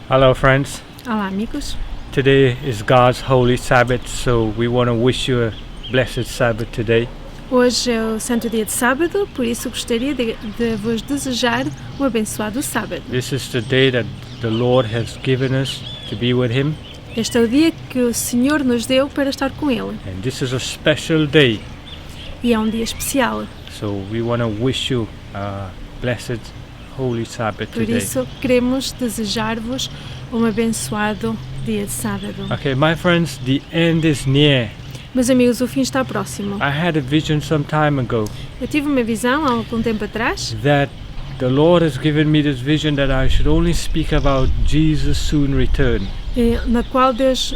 Hello friends, Olá amigos, today is God's holy Sabbath, so we want to wish you a blessed Sabbath today. hoje é o santo dia de sábado, por isso gostaria de vos desejar um abençoado sábado. This is the day that the Lord has given us to be with Him, Este é o dia que o Senhor nos deu para estar com Ele and this is a special day, e é um dia especial, so we want to wish you a blessed holy Sabbath por today. isso queremos desejar-vos um abençoado dia de sábado. Okay, my friends, the end is near. Meus amigos, o fim está próximo. I had a vision some time ago Eu tive uma visão há algum tempo atrás that the Lord has given me this vision that I should only speak about Jesus' soon return. na qual Deus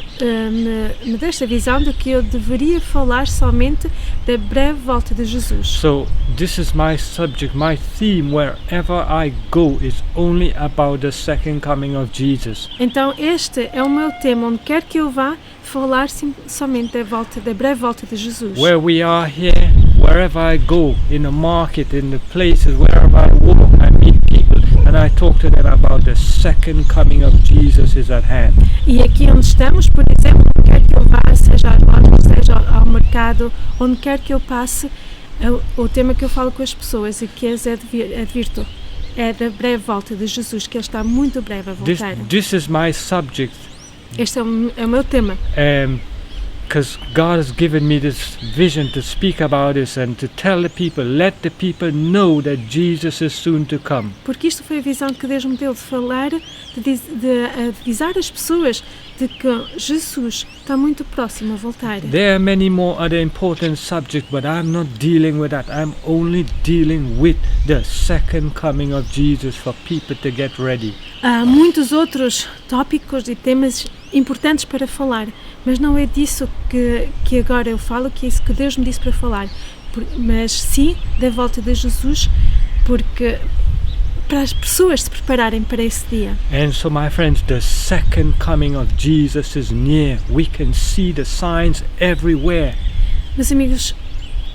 me deu esta visão de que eu deveria falar somente da breve volta de Jesus. So this is my subject, my theme wherever I go is only about the second coming of Jesus. Então este é o meu tema, onde quer que eu vá, falar somente da breve volta de Jesus. Where we are here, wherever I go, in the market, in the places, wherever I walk, I meet people and I talk to them about the second coming of Jesus is at hand. E aqui onde estamos, por exemplo, onde quer que eu vá, seja às lojas, seja ao mercado, onde quer que eu passe, o tema que eu falo com as pessoas e que as advirto é da breve volta de Jesus, que Ele está muito breve a voltar. This is my subject. Este é o meu tema. Because God has given me this vision to speak about this and to tell the people, let the people know that Jesus is soon to come. Porque isto foi a visão que Deus me deu de falar, de avisar as pessoas de que Jesus está muito próximo a voltar. There are many more other important subjects, but I'm not dealing with that. I'm only dealing with the second coming of Jesus for people to get ready. Há muitos outros tópicos e temas importantes para falar, mas não é disso que agora eu falo, que é isso que Deus me disse para falar, mas sim da volta de Jesus, porque para as pessoas se prepararem para esse dia. And so my friends, the second coming of Jesus is near. We can see the signs everywhere. Meus amigos,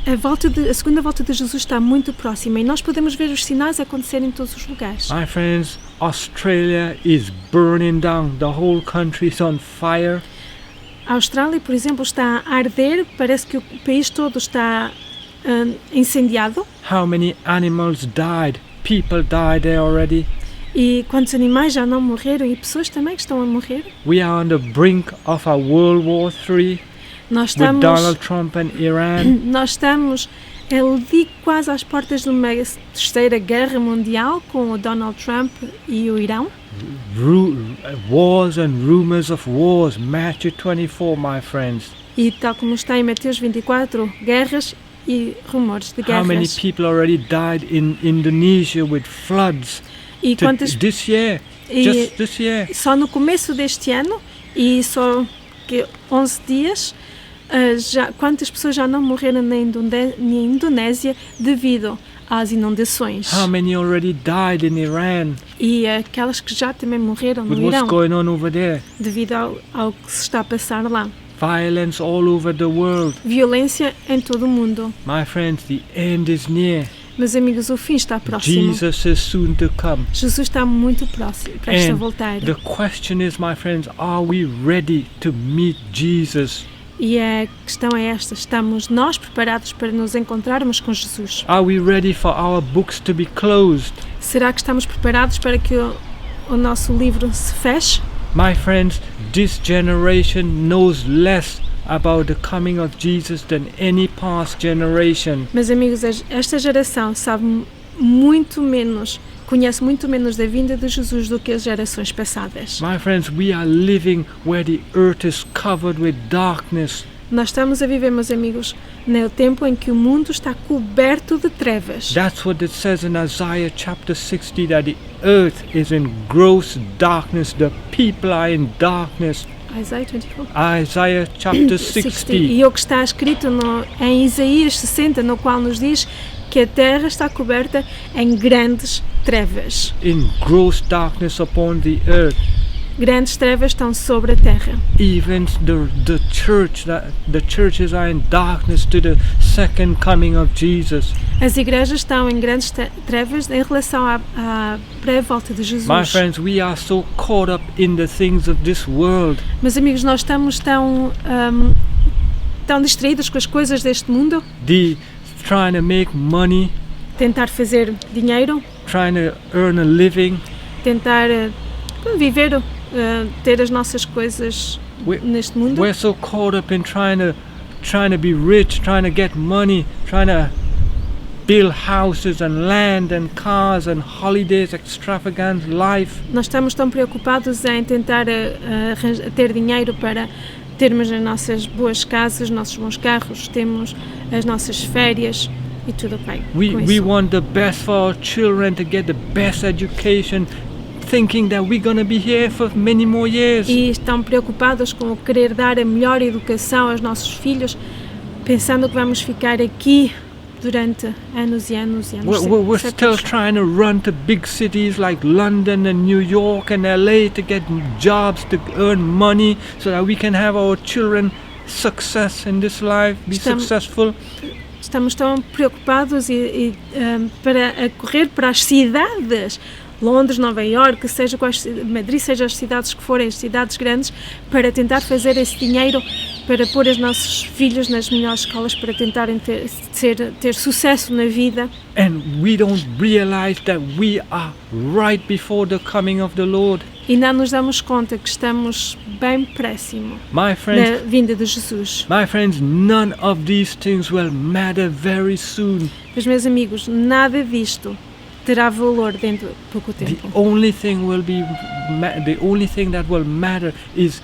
a segunda volta de Jesus está muito próxima e nós podemos ver os sinais acontecerem em todos os lugares. My friends, Australia is burning down. The whole country is on fire. A Austrália, por exemplo, está a arder, parece que o país todo está incendiado. How many animals died? People died there already. E quantos animais já não morreram e pessoas também que estão a morrer. We are on the brink of a World War III with Donald Trump and Iran. Nós estamos ali quase às portas de uma terceira guerra mundial com o Donald Trump e o Irão. Wars and rumors of wars. Matthew 24, my friends. E tal como está em Mateus 24, guerras e rumores de guerras. How many people already died in Indonesia with floods? E quantas this year, just this year. Só no começo deste ano e só que 11 dias, quantas pessoas já não morreram na Indonésia devido às inundações? How many already died in Iran? E aquelas que já também morreram no What's Irão going on over there? devido ao que se está a passar lá. Violence all over the world. Violência em todo o mundo. My friends, the end is near. Meus amigos, o fim está próximo. Jesus is soon to come. Jesus está muito próximo, prestes a And voltar. the question is, my friends, are we ready to meet Jesus? E a questão é esta: estamos nós preparados para nos encontrarmos com Jesus? Are we ready for our books to be closed? Será que estamos preparados para que o nosso livro se feche? My friends, this generation knows less about the coming of Jesus than any past generation. Meus amigos, esta geração sabe muito menos, conhece muito menos da vinda de Jesus do que as gerações passadas. My friends, we are living where the earth is covered with darkness. Nós estamos a viver, meus amigos, no tempo em que o mundo está coberto de trevas. That's what it says in Isaiah chapter 60, that the earth is in gross darkness, the people are in darkness. Isaiah 24. Isaiah chapter 60. E o que está escrito em Isaías 60, no qual nos diz que a terra está coberta em grandes trevas. In gross darkness upon the earth. grandes trevas estão sobre a terra. Even the churches are in darkness to the second coming of Jesus. As igrejas estão em grandes trevas em relação à pré-volta de Jesus. My friends, we are so caught up in the things of this world. Meus amigos, nós estamos tão distraídos com as coisas deste mundo. Trying to make money. Tentar fazer dinheiro. Trying to earn a living. Tentar viver, ter as nossas coisas neste mundo. We're so caught up in trying to be rich, trying to get money, trying to build houses and land and cars and holidays, extravagant life. Nós estamos tão preocupados em tentar ter dinheiro para termos as nossas boas casas, nossos bons carros, temos as nossas férias e tudo bem. We want the best for our children, to get the best education, thinking that we're going to be here for many more years. E estão preocupados com querer dar a melhor educação aos nossos filhos, pensando que vamos ficar aqui durante anos e anos e anos. We're still trying to run to big cities like London and New York and LA to get jobs, to earn money, so that we can have our children success in this life, be successful. Estamos tão preocupados para correr para as cidades, Londres, Nova Iorque, seja Madrid, seja as cidades que forem, as cidades grandes, para tentar fazer esse dinheiro, para pôr os nossos filhos nas melhores escolas, para tentarem ter sucesso na vida. And we don't realize that we are right before the coming of the Lord. E não nos damos conta que estamos bem próximo da vinda de Jesus. My friends, none of these things will matter very soon. Mas, meus amigos, nada disto terá valor dentro de pouco tempo. The only thing that will matter is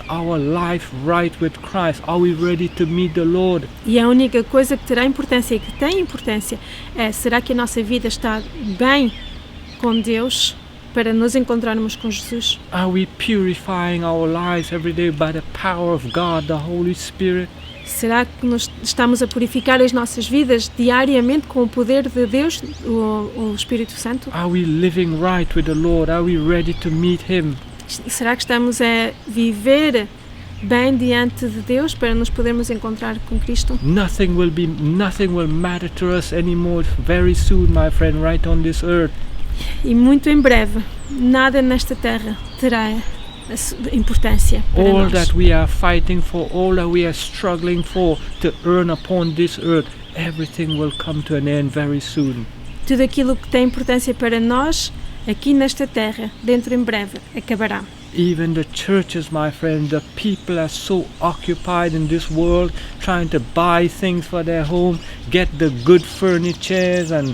our life right with Christ? Are we ready to meet the Lord? E a única coisa que terá importância e que tem importância é: será que a nossa vida está bem com Deus para nos encontrarmos com Jesus? Are we purifying our lives every day by the power of God, the Holy Spirit? Será que nós estamos a purificar as nossas vidas diariamente com o poder de Deus, o Espírito Santo? Are we living right with the Lord? Are we ready to meet Him? Será que estamos a viver bem diante de Deus para nos podermos encontrar com Cristo? Nothing will matter to us anymore very soon, my friend, right on this earth. E muito em breve, nada nesta terra terá importância para all nós. That we are fighting for, all that we are struggling for to earn upon this earth, everything will come to an end very soon. Tudo aquilo que tem importância para nós aqui nesta terra, dentro em breve, acabará. Even the churches, my friend, the people are so occupied in this world, trying to buy things for their home, get the good furnitures and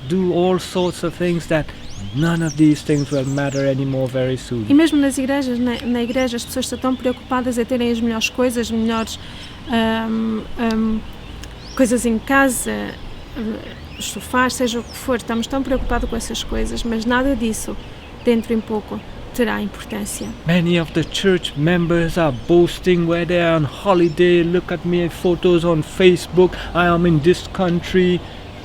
do all sorts of things that none of these things will matter anymore very soon. E mesmo nas igrejas, na igreja, as pessoas estão tão preocupadas em terem as melhores coisas, melhores coisas em casa, os sofás, seja o que for. Estamos tão preocupados com essas coisas, mas nada disso, dentro em pouco, terá importância. Many of the church members are boasting where they are on holiday. Look at me, photos on Facebook. I am in this country.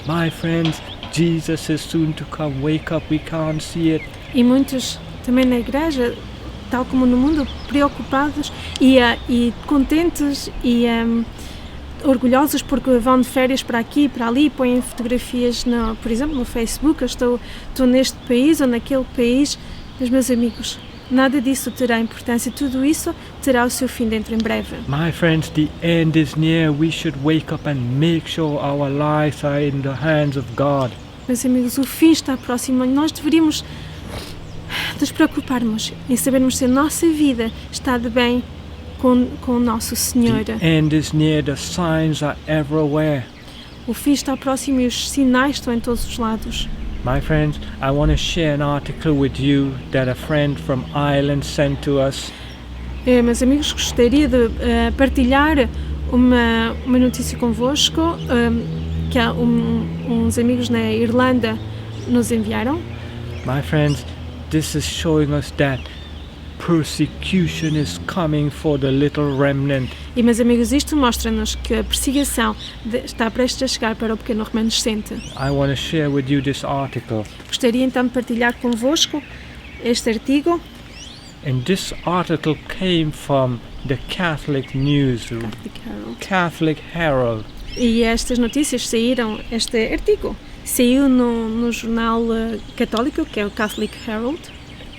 My friends, Jesus is soon to come. Wake up, we can't see it. E muitos também na igreja, tal como no mundo, preocupados e contentes e orgulhosos porque vão de férias para aqui e para ali e põem fotografias, por exemplo, no Facebook. Eu estou neste país ou naquele país. Mas, meus amigos, nada disso terá importância. Tudo isso terá o seu fim dentro em breve. My friends, the end is near. We should wake up and make sure our lives are in the hands of God. Meus amigos, o fim está próximo. Nós deveríamos nos preocuparmos em sabermos se a nossa vida está de bem com o nosso Senhor. The end is near. The signs are everywhere. O fim está próximo e os sinais estão em todos os lados. My friends, I want to share an article with you that a friend from Ireland sent to us. Meus amigos, gostaria de partilhar uma notícia convosco que uns amigos na Irlanda nos enviaram. My friends, this is showing us that persecution is coming for the little remnant. E, meus amigos, isto mostra-nos que a perseguição está prestes a chegar para o pequeno remanescente. I want to share with you this article. Gostaria então de partilhar convosco este artigo. And this article came from the Catholic News, Catholic Herald. E estas notícias saíram, este artigo saiu no jornal católico, que é o Catholic Herald.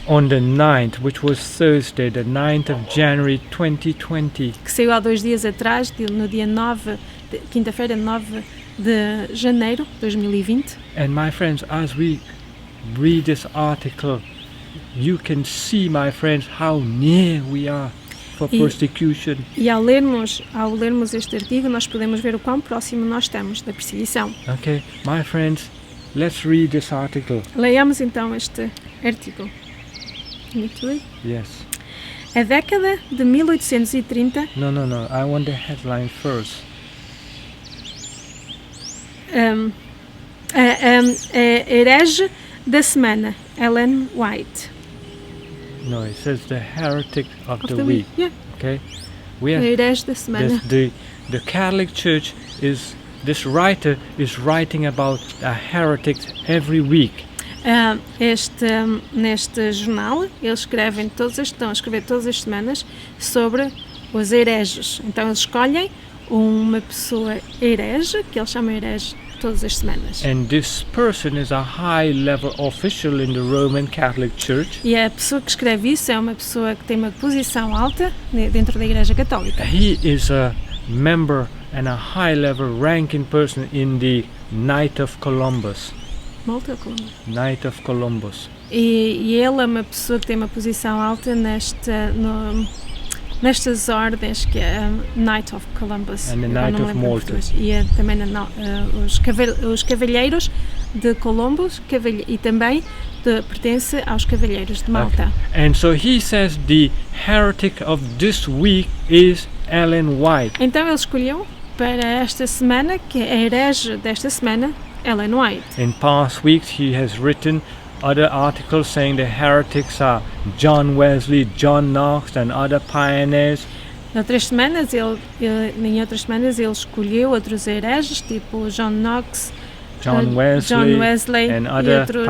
On the 9th, which was Thursday, the 9th of January 2020. Que saiu há 2 dias atrás, no dia 9, quinta-feira, 9 de janeiro de 2020. And my friends, as we read this article, you can see, my friends, how near we are for persecution. E ao lermos este artigo, nós podemos ver o quão próximo nós estamos da perseguição. Okay, my friends, let's read this article. Leiamos então este artigo. Yes. A década de 1830... No, I want the headline first. Herege da semana, Ellen White. No, it says the heretic of the week. Yeah. Okay. We have Herege da semana. The Catholic Church is, this writer is writing about a heretic every week. Neste jornal, eles estão a escrever todas as semanas sobre os hereges. Então eles escolhem uma pessoa herege, que eles chamam herege todas as semanas. And this person is a high-level official in the Roman Catholic Church. E a pessoa que escreve isso é uma pessoa que tem uma posição alta dentro da Igreja Católica. He is a member and a high-level ranking person in the Knight of Columbus. Malta ou Columbus? Knight of Columbus. E ele é uma pessoa que tem uma posição alta nestas ordens, que é Knight of Columbus. And the Knight of Malta. E também os cavalheiros de Columbus e também pertence aos cavalheiros de Malta. Okay. And so he says the heretic of this week is Ellen White. Então ele escolheu para esta semana, que é a herege desta semana, Ellen White. In past weeks he has written other articles saying the heretics are John Wesley, John Knox and other pioneers. Em outras semanas ele escolheu outros hereges, tipo John Knox, John Wesley and other outros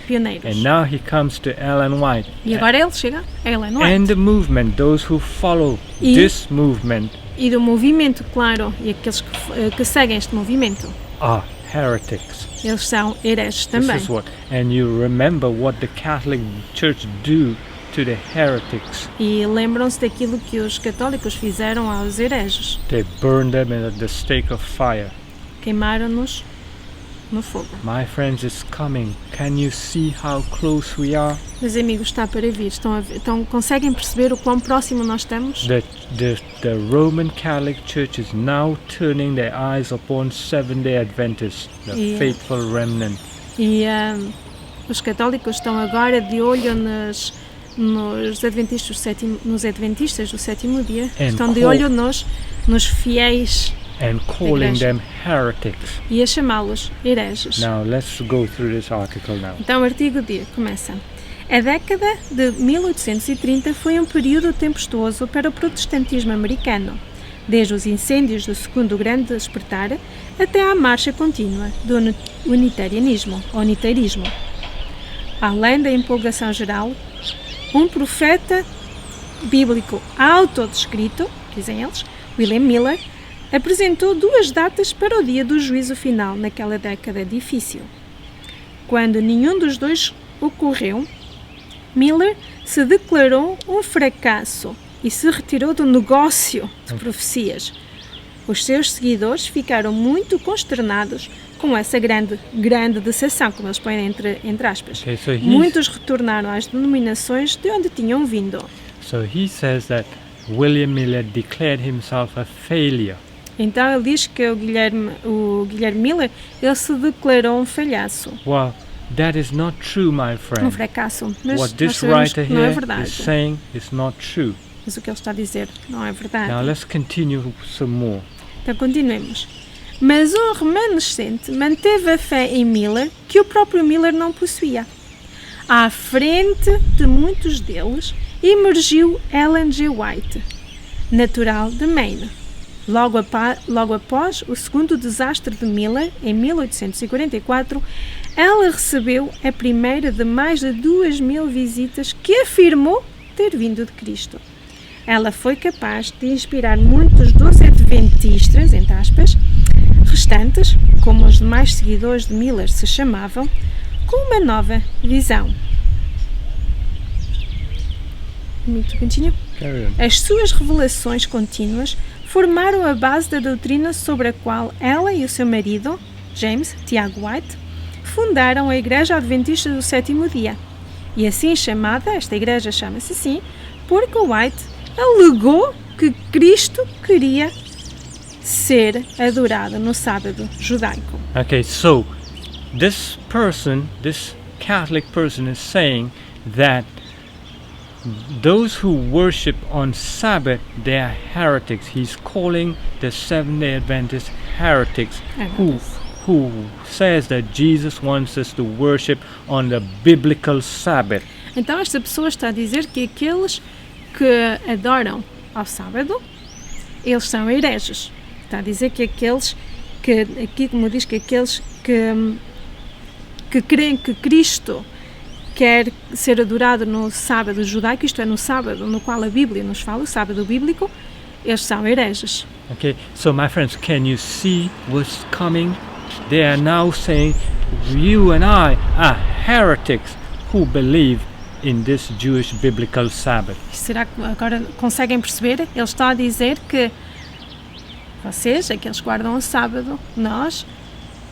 pioneiros. And now he comes to Ellen White. E agora ele chega a Ellen White. And the movement, those who follow this movement. E do movimento, claro, e aqueles que seguem este movimento. Are heretics. Eles são hereges também. This is what, and you remember what the Catholic Church do to the heretics. E lembram-se daquilo que os católicos fizeram aos hereges. They burned them at the stake of fire. Queimaram-nos no fogo. My friends, it's coming. Can you see how close we are? Meus amigos, está para vir. Conseguem perceber o quão próximo nós estamos? The Roman Catholic Church is now turning their eyes upon Seventh-day Adventists, the faithful remnant. E os católicos estão agora de olho nos adventistas do sétimo dia. Estão de olho nos fiéis. And calling them heretics. E a chamá-los hereges. Now let's go through this article now. Então o artigo começa. A década de 1830 foi um período tempestuoso para o protestantismo americano, desde os incêndios do segundo grande despertar até à marcha contínua do unitarismo. Além da empolgação geral, um profeta bíblico autodescrito, dizem eles, William Miller, apresentou 2 datas para o dia do juízo final naquela década difícil. Quando nenhum dos dois ocorreu, Miller se declarou um fracasso e se retirou do negócio de profecias. Os seus seguidores ficaram muito consternados com essa grande decepção, como eles põem entre aspas. Muitos retornaram às denominações de onde tinham vindo. So he says that William Miller declared himself a failure. Então ele diz que o Guilherme Miller, ele se declarou um falhaço. Well, that is not true, my friend. Um fracasso. Mas what this writer here is saying is not true. Mas o que ele está a dizer não é verdade. Now let's continue some more. Então continuemos. Mas um remanescente manteve a fé em Miller que o próprio Miller não possuía. À frente de muitos deles emergiu Ellen G. White, natural de Maine. Logo após o segundo desastre de Miller, em 1844, ela recebeu a primeira de mais de 2.000 visitas que afirmou ter vindo de Cristo. Ela foi capaz de inspirar muitos dos adventistas, entre aspas, restantes, como os demais seguidores de Miller se chamavam, com uma nova visão. As suas revelações contínuas formaram a base da doutrina sobre a qual ela e o seu marido, James Tiago White, fundaram a Igreja Adventista do Sétimo Dia. E assim chamada, esta igreja chama-se assim, porque White alegou que Cristo queria ser adorado no sábado judaico. Okay, so this Catholic person is saying that those who worship on Sabbath, they are heretics. He's calling the Seventh-day Adventists heretics who says that Jesus wants us to worship on the biblical Sabbath. Então esta pessoa está a dizer que aqueles que adoram ao sábado, eles são hereges. Está a dizer que aqueles que, aqui como diz, que aqueles que creem que Cristo quer ser adorado no sábado judaico, isto é, no sábado no qual a Bíblia nos fala, o sábado bíblico, eles são hereges. Okay, so my friends, can you see what's coming? They are now saying, you and I are heretics who believe in this Jewish biblical Sabbath. Será que agora conseguem perceber? Ele está a dizer que vocês, aqueles que guardam o sábado, nós,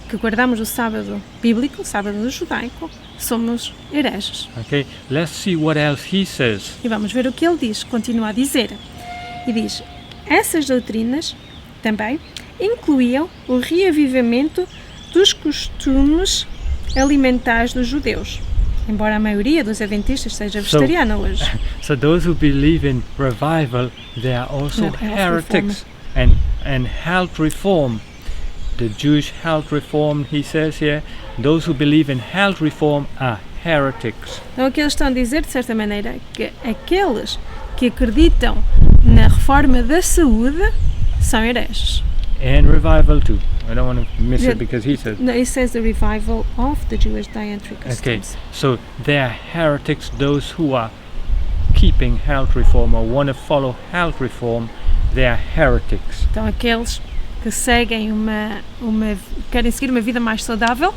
que guardamos o sábado bíblico, o sábado judaico, somos hereges. Okay, let's see what else he says. E vamos ver o que ele diz, continua a dizer. E diz, essas doutrinas também incluíam o reavivamento dos costumes alimentares dos judeus, embora a maioria dos adventistas seja vegetariana hoje. So those who believe in revival, they are also heretics and health reform. The Jewish health reform, he says here, those who believe in health reform are heretics. Então o que eles estão a dizer, de certa maneira, é que aqueles que acreditam na reforma da saúde são hereges. And revival too. I don't want to miss it because he says. No, it says the revival of the Jewish dietary customs. Okay, so they are heretics, those who are keeping health reform or want to follow health reform, they are heretics. Então aqueles que seguem querem seguir uma vida mais saudável,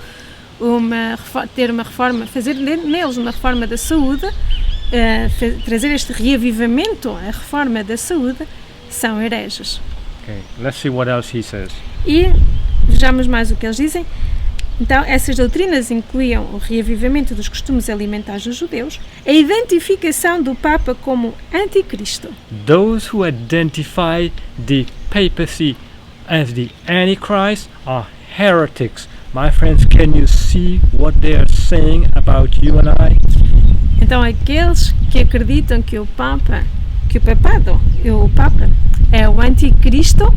ter uma reforma, fazer neles uma reforma da saúde, trazer este reavivamento, a reforma da saúde, são hereges. Okay, let's see what else he says. E vejamos mais o que eles dizem. Então, essas doutrinas incluíam o reavivamento dos costumes alimentares dos judeus, a identificação do Papa como anticristo. Those who identify the papacy as the Antichrist are heretics. My friends, can you see what they are saying about you and I? Então, aqueles que acreditam que o Papa é o anticristo,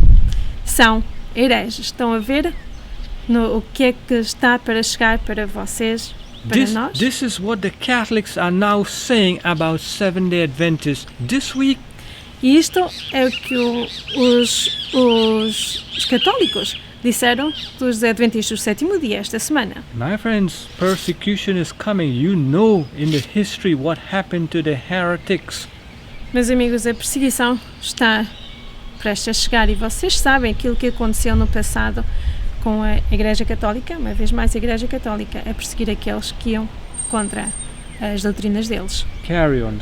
são hereges. Estão a ver o que é que está para chegar para vocês, para nós? This is what the Catholics are now saying about Seventh-day Adventists this week. E isto é o que os católicos disseram dos Adventistas do Sétimo Dia esta semana. My friends, persecution is coming. You know in the history what happened to the heretics. Meus amigos, a perseguição está prestes a chegar e vocês sabem aquilo que aconteceu no passado com a Igreja Católica, uma vez mais a Igreja Católica a perseguir aqueles que iam contra as doutrinas deles. Carry on.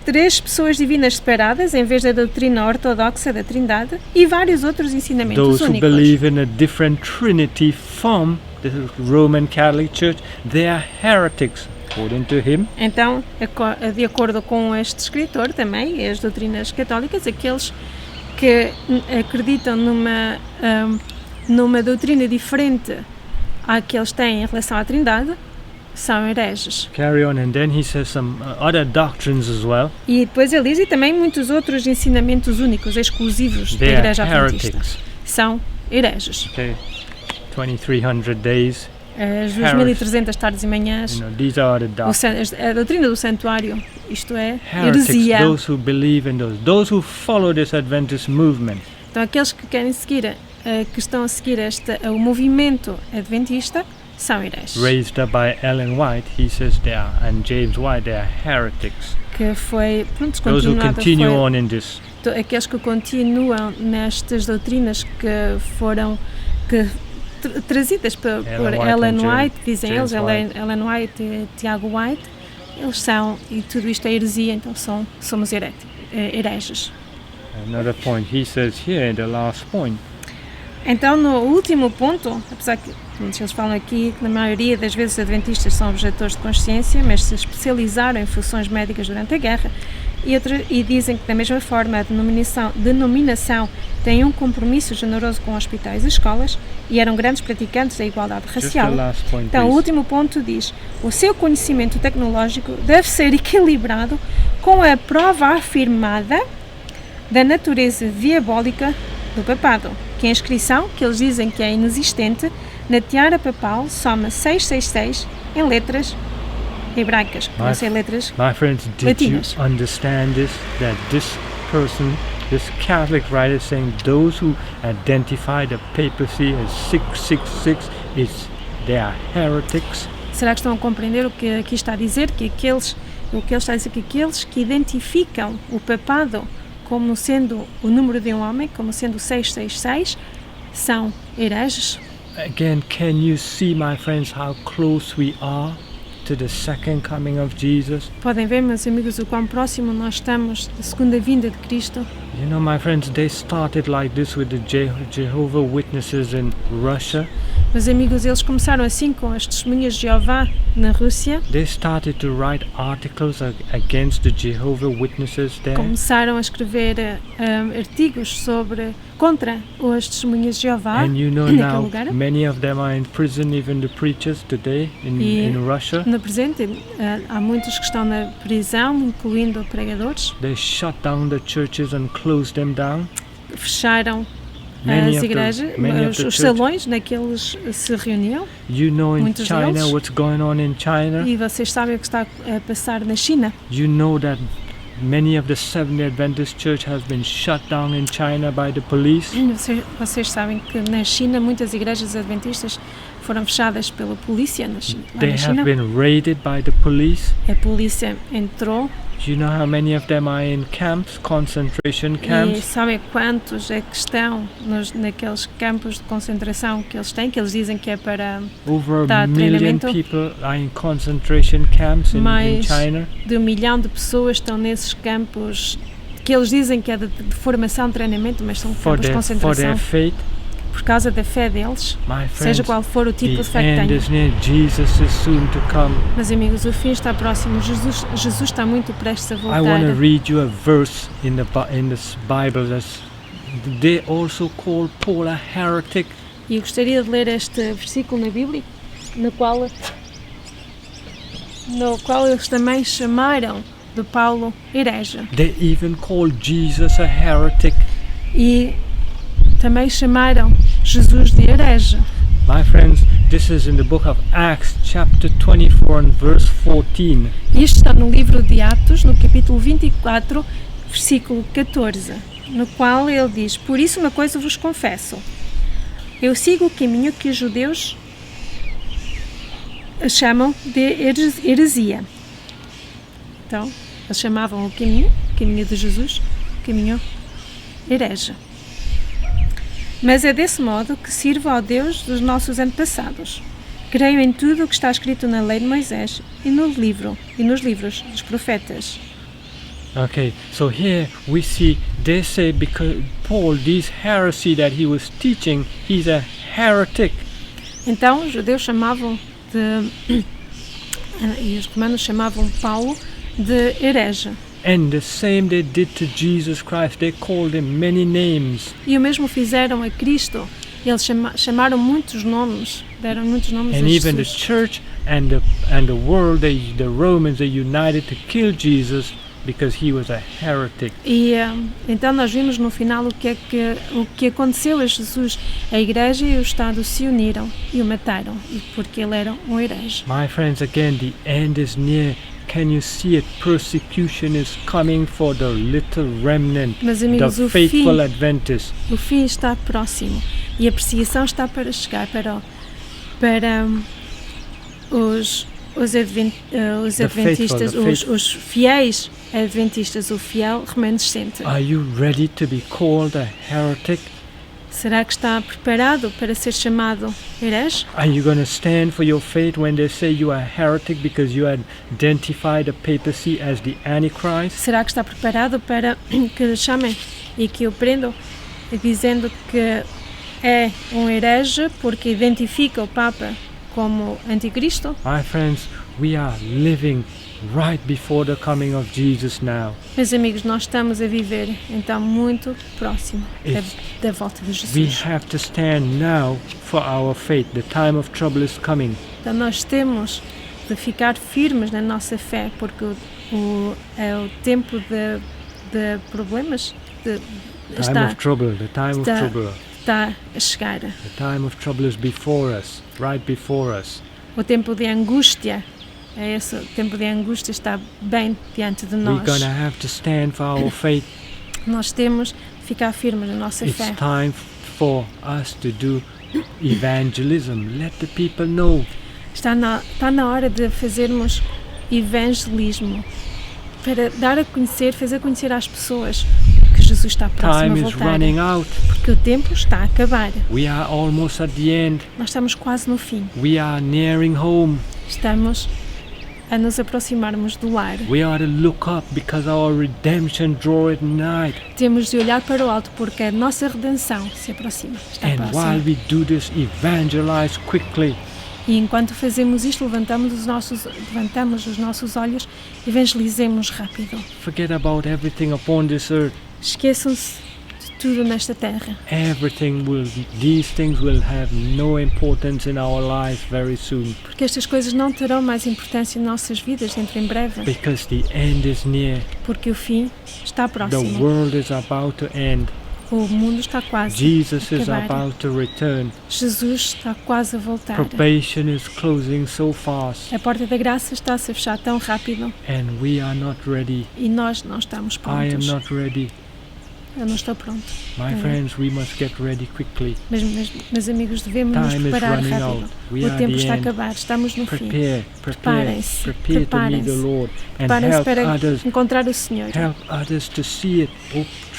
3 pessoas divinas separadas em vez da doutrina ortodoxa da Trindade e vários outros ensinamentos Those who únicos. believe in a different Trinity from the Roman Catholic Church, they are heretics, according to him. Então, de acordo com este escritor também, as doutrinas católicas, aqueles que acreditam numa doutrina diferente à que eles têm em relação à Trindade, são hereges. Carry on, and then he says some other doctrines as well. E depois ele diz, e também muitos outros ensinamentos únicos, exclusivos da Igreja Adventista. São hereges. Okay, 2300 days. As 2300 tardes e manhãs, These are the doctrines. a doutrina do santuário, isto é, Heretics, heresia. those who believe in those who follow this Adventist movement. Então aqueles que querem seguir que estão a seguir o movimento adventista são hereges. Raised up by Ellen White, he says they are, and James White, they are heretics. Que foi, pronto, Those who continue foi, on in this. Aqueles que continuam nestas doutrinas que foram trazidas por Ellen White, dizem eles, Ellen White e Tiago White, eles são, e tudo isto é heresia, então somos hereges. Another point, he says here in the last point. Então, no último ponto, apesar que eles falam aqui que na maioria das vezes os adventistas são objetores de consciência, mas se especializaram em funções médicas durante a guerra, e dizem que da mesma forma a denominação tem um compromisso generoso com hospitais e escolas e eram grandes praticantes da igualdade racial. Então, o último ponto diz: o seu conhecimento tecnológico deve ser equilibrado com a prova afirmada da natureza diabólica do papado, que a inscrição, que eles dizem que é inexistente, na tiara papal soma 666 em letras hebraicas, não sei, letras My friends, did latinas. you understand this? That this person, this Catholic writer, saying those who identify the papacy as 666 they are heretics? Será que estão a compreender o que aqui está a dizer? Que aqueles que identificam o papado como sendo o número de um homem, como sendo 666, são hereges? Again, can you see, my friends, how close we are to the second coming of Jesus? Podem ver, meus amigos, o quão próximo nós estamos da segunda vinda de Cristo. You know, my friends, they started like this with the Jehovah Witnesses in Russia. Meus amigos, eles começaram assim com as testemunhas de Jeová na Rússia. They started to write articles against the Jehovah Witnesses there. Começaram a escrever artigos contra as testemunhas de Jeová. And you know naquele now, lugar. many of them are in prison, even the preachers today in Russia. No presente, há muitos que estão na prisão, incluindo pregadores. They shut down the churches and closed them down. Fecharam Many as of the- igrejas, many of the os church- salões naqueles se reuniam. You know in Muitos China deles. what's going on in China. E vocês sabem o que está a passar na China. You know that many of the Seventh Adventist Church has been shut down in China by the police. Vocês sabem que na China muitas igrejas adventistas foram fechadas pela polícia lá They na have China. been raided by the police. A polícia entrou. Do you know how many of them are in camps, concentration E camps? sabem quantos é que estão naqueles campos de concentração que eles têm, que eles dizem que é para Over Tá, a million treinamento. people are in concentration camps in Mais China. de 1 milhão de pessoas estão nesses campos que eles dizem que é de formação, treinamento, mas são For campos de their concentração faith. por causa da fé deles, My seja friends, qual for o tipo the de fé que end tenham. is near. Jesus is soon to come. Mas amigos, o fim está próximo. Jesus está muito prestes a I voltar. want to read you a verse in this Bible that's they also call Paul a heretic. E eu gostaria de ler este versículo na Bíblia, no qual eles também chamaram de Paulo herege. They even call Jesus a heretic. E também chamaram Jesus de herege. My friends, this is in the book of Acts, chapter 24 and verse 14. Isto está no livro de Atos, no capítulo 24, versículo 14, no qual ele diz: por isso uma coisa vos confesso, eu sigo o caminho que os judeus chamam de heresia. Então, eles chamavam o caminho de Jesus, caminho herege. Mas é desse modo que sirvo ao Deus dos nossos antepassados. Creio em tudo o que está escrito na lei de Moisés e nos livros dos profetas. Okay, so here we see they say because Paul, this heresy that he was teaching, he's a heretic. Então, os judeus chamavam e os romanos chamavam Paulo de herege. And the same they did to Jesus Christ. They called him many names. E o mesmo fizeram a Cristo. Eles chamaram muitos nomes, deram muitos nomes a And even the Jesus. church and the world, the Romans, they united to kill Jesus because he was a heretic. E então nós vimos no final o que aconteceu a Jesus. A Igreja e o Estado se uniram e o mataram, porque ele era um herege. My friends, again, the end is near. can you see it? Persecution is coming for the little remnant, Mas amigos, the faithful Adventists. o fim está próximo e a perseguição está para chegar para os adventistas, os fiéis adventistas, o fiel remanescente. Are you ready to be called a heretic? Será que está preparado para ser chamado herege? Are you going to stand for your faith when they say you are a heretic because you identify the papacy as the Antichrist? Será que está preparado para que lhe chamem e que o prendam, dizendo que é um herege porque identifica o Papa como anticristo? My friends, we are living right before the coming of Jesus now. Meus amigos, nós estamos a viver então muito próximo da volta de We Jesus. have to stand now for our faith. The time of trouble is coming. Então nós temos de ficar firmes na nossa fé, porque é o tempo de problemas Time of trouble. The time of trouble. está a chegar. The time of trouble is before us, right before us. O tempo de angústia, esse tempo de angústia está bem diante de nós. We're going to have to stand for our faith. Nós temos de ficar firmes na nossa It's fé. time for us to do evangelism. Let the people know. Está na hora de fazermos evangelismo, para dar a conhecer, fazer conhecer às pessoas que Jesus está próximo Time a is voltar. running out. Porque o tempo está a acabar. We are almost at the end. Nós estamos quase no fim. We are nearing home. Estamos a nos aproximarmos do lar. We are to look up because our redemption draweth nigh. Temos de olhar para o alto porque a nossa redenção se aproxima. Está And while próxima. we do this, evangelize quickly. E enquanto fazemos isto, levantamos os nossos olhos, evangelizemos rápido. Forget about everything upon this earth. Esqueçam-se de tudo nesta terra. These things will have no importance in our lives very soon. Porque estas coisas não terão mais importância em nossas vidas dentro em breve. Because the end is near. Porque o fim está The próximo. world is about to end. O mundo está quase Jesus a is acabar. about to return. Jesus está quase a voltar. Probation is closing so fast. A porta da graça está-se a fechar tão rápido And we are not ready. e nós não estamos I am prontos. not ready. Eu não estou pronto. My friends, we must get ready quickly. Mas, meus amigos, devemos nos Time is preparar running rápido. out. We O are tempo the está a end. acabar. Estamos no fim. Prepare to meet the Lord and Preparem-se help para others. encontrar o Senhor. Help others to see it.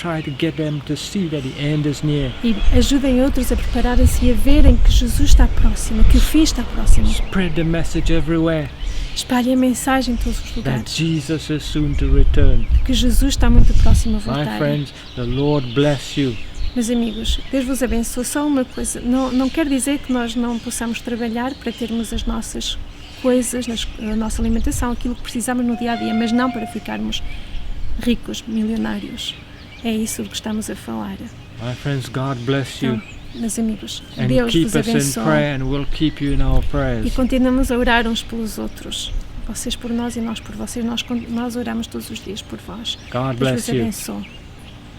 Try to get them to see that the end is near. E ajudem outros a prepararem-se e a verem que Jesus está próximo, que o fim está próximo. Spread the message everywhere Espalhem a mensagem em todos os that lugares. Jesus is soon to return. Que Jesus está muito próximo a My voltar. friends, the Lord bless you. Meus amigos, Deus vos abençoe. Só uma coisa, não quer dizer que nós não possamos trabalhar para termos as nossas coisas, a nossa alimentação, aquilo que precisamos no dia a dia, mas não para ficarmos ricos, milionários. É isso que estamos a falar. My friends, God bless you. Então, meus amigos, And Deus keep vos us in abençoe. prayer and we'll keep you in our E prayers. continuamos a orar uns pelos outros. Vocês por nós e nós por vocês. Nós oramos todos os dias por vós. God Deus bless vos you. abençoe.